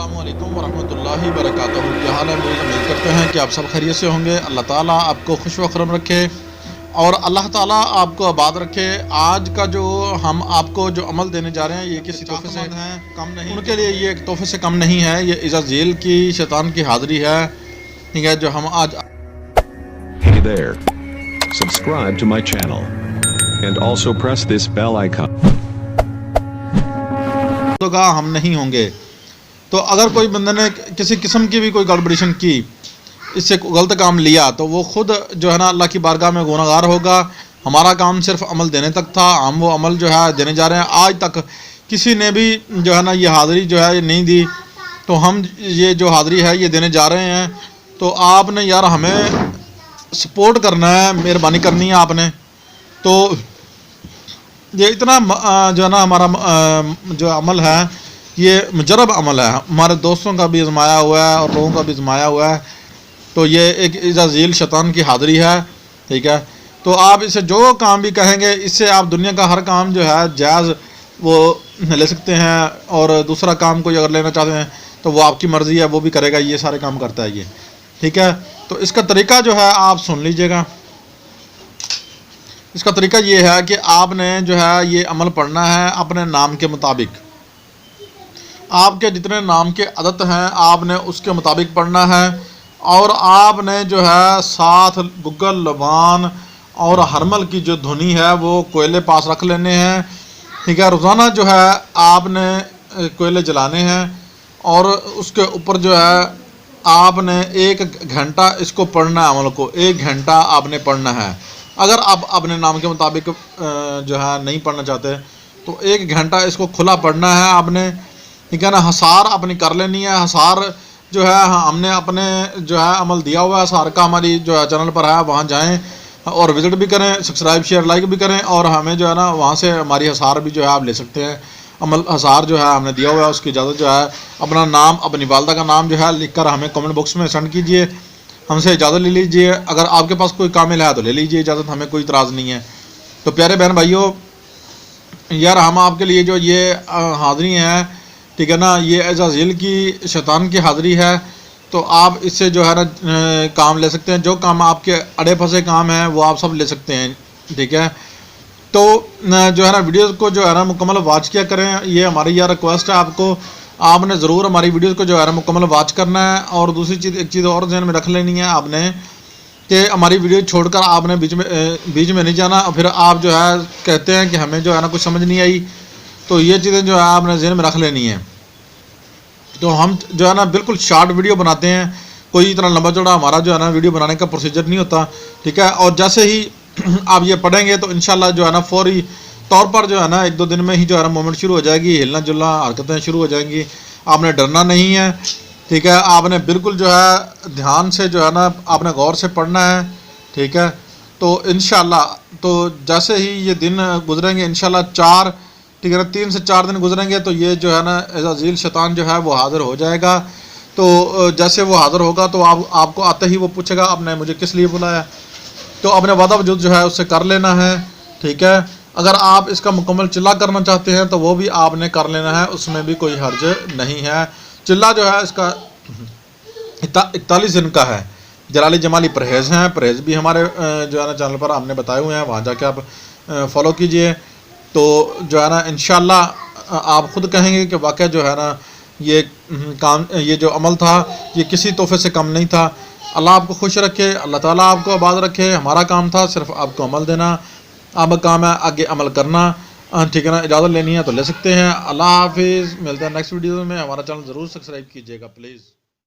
السلام علیکم ورحمۃ اللہ وبرکاتہ۔ کیا حال ہے؟ امید کرتے ہیں کہ آپ سب خیریت سے ہوں گے۔ اللہ تعالیٰ آپ کو خوش و خرم رکھے اور اللہ تعالیٰ آپ کو آباد رکھے۔ آج کا جو ہم آپ کو جو عمل دینے جا رہے ہیں یہ کسی تحفے سے کم نہیں، ان کے لیے یہ ایک تحفے سے کم نہیں ہے، یہ عزازیل کی شیطان کی حاضری ہے، ٹھیک ہے، جو ہم آج Hey there. Subscribe to my channel. And also press this bell icon. ہم نہیں ہوں گے۔ تو اگر کوئی بندے نے کسی قسم کی بھی کوئی گڑبڑیشن کی، اس سے غلط کام لیا، تو وہ خود جو ہے نا اللہ کی بارگاہ میں گنہگار ہوگا۔ ہمارا کام صرف عمل دینے تک تھا، ہم وہ عمل جو ہے دینے جا رہے ہیں۔ آج تک کسی نے بھی جو ہے نا یہ حاضری جو ہے یہ نہیں دی، تو ہم یہ جو حاضری ہے یہ دینے جا رہے ہیں۔ تو آپ نے یار ہمیں سپورٹ کرنا ہے، مہربانی کرنی ہے آپ نے۔ تو یہ اتنا جو ہے نا ہمارا جو عمل ہے یہ مجرب عمل ہے، ہمارے دوستوں کا بھی آزمایا ہوا ہے اور لوگوں کا بھی آزمایا ہوا ہے۔ تو یہ ایک عزازیل شیطان کی حاضری ہے، ٹھیک ہے۔ تو آپ اسے جو کام بھی کہیں گے، اس سے آپ دنیا کا ہر کام جو ہے جائز وہ لے سکتے ہیں، اور دوسرا کام کوئی اگر لینا چاہتے ہیں تو وہ آپ کی مرضی ہے، وہ بھی کرے گا، یہ سارے کام کرتا ہے یہ، ٹھیک ہے۔ تو اس کا طریقہ جو ہے آپ سن لیجئے گا۔ اس کا طریقہ یہ ہے کہ آپ نے جو ہے یہ عمل پڑھنا ہے اپنے نام کے مطابق۔ آپ کے جتنے نام کے عدد ہیں آپ نے اس کے مطابق پڑھنا ہے، اور آپ نے جو ہے ساتھ گگل، لبان اور حرمل کی جو دھنی ہے وہ کوئلے پاس رکھ لینے ہیں، ٹھیک ہے۔ روزانہ جو ہے آپ نے کوئلے جلانے ہیں، اور اس کے اوپر جو ہے آپ نے 1 گھنٹہ اس کو پڑھنا ہے، عمل کو 1 گھنٹہ آپ نے پڑھنا ہے۔ اگر آپ اپنے نام کے مطابق جو ہے نہیں پڑھنا چاہتے تو 1 گھنٹہ اس کو کھلا پڑھنا ہے آپ نے، ٹھیک ہے نا۔ حصار اپنی کر لینی ہے۔ حصار جو ہے ہم نے اپنے جو ہے عمل دیا ہوا ہے، حصار کا ہماری جو ہے چینل پر ہے، وہاں جائیں اور وزٹ بھی کریں، سبسکرائب شیئر لائک بھی کریں، اور ہمیں جو ہے نا وہاں سے ہماری حصار بھی جو ہے آپ لے سکتے ہیں۔ عمل حصار جو ہے ہم نے دیا ہوا ہے، اس کی اجازت جو ہے اپنا نام، اپنی والدہ کا نام جو ہے لکھ کر ہمیں کمنٹ باکس میں سینڈ کیجئے، ہم سے اجازت لے لیجئے۔ اگر آپ کے پاس کوئی کامل ہے تو لے لیجئے اجازت، ہمیں کوئی اعتراض نہیں ہے۔ تو پیارے بہن بھائیوں، یار ہم آپ کے لیے جو یہ حاضری ہیں، ٹھیک ہے نا، یہ عزازیل کی شیطان کی حاضری ہے، تو آپ اس سے جو ہے نا کام لے سکتے ہیں۔ جو کام آپ کے اڑے پھنسے کام ہیں وہ آپ سب لے سکتے ہیں، ٹھیک ہے۔ تو جو ہے نا ویڈیوز کو جو ہے نا مکمل واچ کیا کریں، یہ ہماری یہ ریکویسٹ ہے آپ کو۔ آپ نے ضرور ہماری ویڈیوز کو جو ہے نا مکمل واچ کرنا ہے، اور دوسری چیز ایک چیز اور ذہن میں رکھ لینی ہے آپ نے، کہ ہماری ویڈیو چھوڑ کر آپ نے بیچ میں نہیں جانا، پھر آپ جو ہے کہتے ہیں کہ ہمیں جو ہے نا کچھ سمجھ نہیں آئی۔ تو یہ چیزیں جو ہے آپ نے ذہن میں رکھ لینی ہیں۔ تو ہم جو ہے نا بالکل شارٹ ویڈیو بناتے ہیں، کوئی اتنا لمبا چوڑا ہمارا جو ہے نا ویڈیو بنانے کا پروسیجر نہیں ہوتا، ٹھیک ہے۔ اور جیسے ہی آپ یہ پڑھیں گے تو انشاءاللہ جو ہے نا فوری طور پر جو ہے نا 1-2 دن میں ہی جو ہے نا مومنٹ شروع ہو جائے گی، ہلنا جلنا حرکتیں شروع ہو جائیں گی۔ آپ نے ڈرنا نہیں ہے، ٹھیک ہے۔ آپ نے بالکل جو ہے دھیان سے جو ہے نا آپ نے غور سے پڑھنا ہے، ٹھیک ہے۔ تو انشاءاللہ تو جیسے ہی یہ دن گزریں گے انشاءاللہ 4، ٹھیک ہے نا، 3 سے 4 دن گزریں گے تو یہ جو ہے نا عزازیل شیطان جو ہے وہ حاضر ہو جائے گا۔ تو جیسے وہ حاضر ہوگا تو آپ کو آتے ہی وہ پوچھے گا آپ نے مجھے کس لیے بلایا، تو اپنے وعدہ وجود جو ہے اس سے کر لینا ہے، ٹھیک ہے۔ اگر آپ اس کا مکمل چلہ کرنا چاہتے ہیں تو وہ بھی آپ نے کر لینا ہے، اس میں بھی کوئی حرج نہیں ہے۔ چلہ جو ہے اس کا 41 دن کا ہے۔ جلالی جمالی پرہیز ہیں، پرہیز بھی ہمارے جو ہے نا چینل پر ہم نے بتائے ہوئے ہیں، وہاں جا کے آپ فالو کیجئے۔ تو جو ہے نا انشاءاللہ آپ خود کہیں گے کہ واقعہ جو ہے نا یہ کام، یہ جو عمل تھا یہ کسی تحفے سے کم نہیں تھا۔ اللہ آپ کو خوش رکھے، اللہ تعالیٰ آپ کو آباد رکھے۔ ہمارا کام تھا صرف آپ کو عمل دینا، اب کام ہے آگے عمل کرنا، ٹھیک ہے نا۔ اجازت لینی ہے تو لے سکتے ہیں۔ اللہ حافظ، ملتے ہیں نیکسٹ ویڈیو میں۔ ہمارا چینل ضرور سبسکرائب کیجیے گا پلیز۔